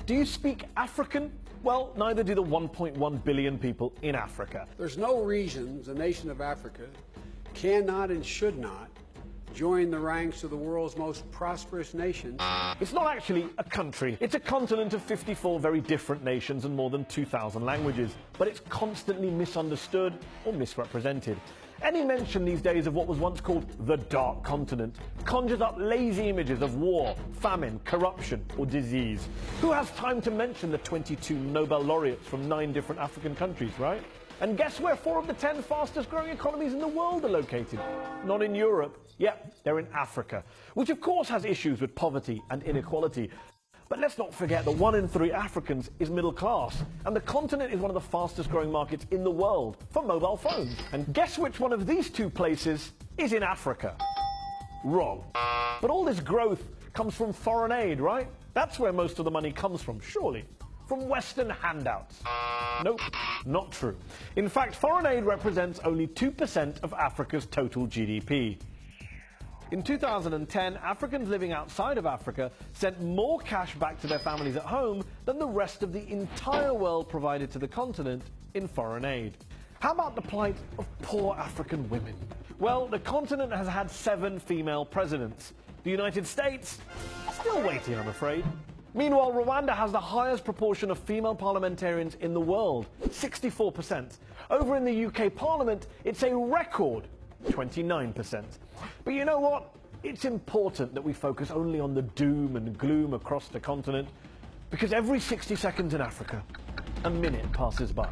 Do you speak African? Well, neither do the 1.1 billion people in Africa. There's no reason the nation of Africa cannot and should not join the ranks of the world's most prosperous nations. It's not actually a country. It's a continent of 54 very different nations and more than 2,000 languages. But it's constantly misunderstood or misrepresented. Any mention these days of what was once called the Dark Continent conjures up lazy images of war, famine, corruption, or disease. Who has time to mention the 22 Nobel laureates from 9 different African countries, right? And guess where 4 of the 10 fastest growing economies in the world are located? Not in Europe. Yep, they're in Africa, which of course has issues with poverty and inequality. But let's not forget that 1 in 3 Africans is middle class, and the continent is one of the fastest growing markets in the world for mobile phones. And guess which one of these 2 places is in Africa? Wrong. But all this growth comes from foreign aid, right? That's where most of the money comes from, surely. From Western handouts. Nope, not true. In fact, foreign aid represents only 2% of Africa's total GDP. In 2010, Africans living outside of Africa sent more cash back to their families at home than the rest of the entire world provided to the continent in foreign aid. How about the plight of poor African women? Well, the continent has had 7 female presidents. The United States? Still waiting, I'm afraid. Meanwhile, Rwanda has the highest proportion of female parliamentarians in the world, 64%. Over in the UK Parliament, it's a record 29%. But you know what? It's important that we focus only on the doom and gloom across the continent, because every 60 seconds in Africa, a minute passes by.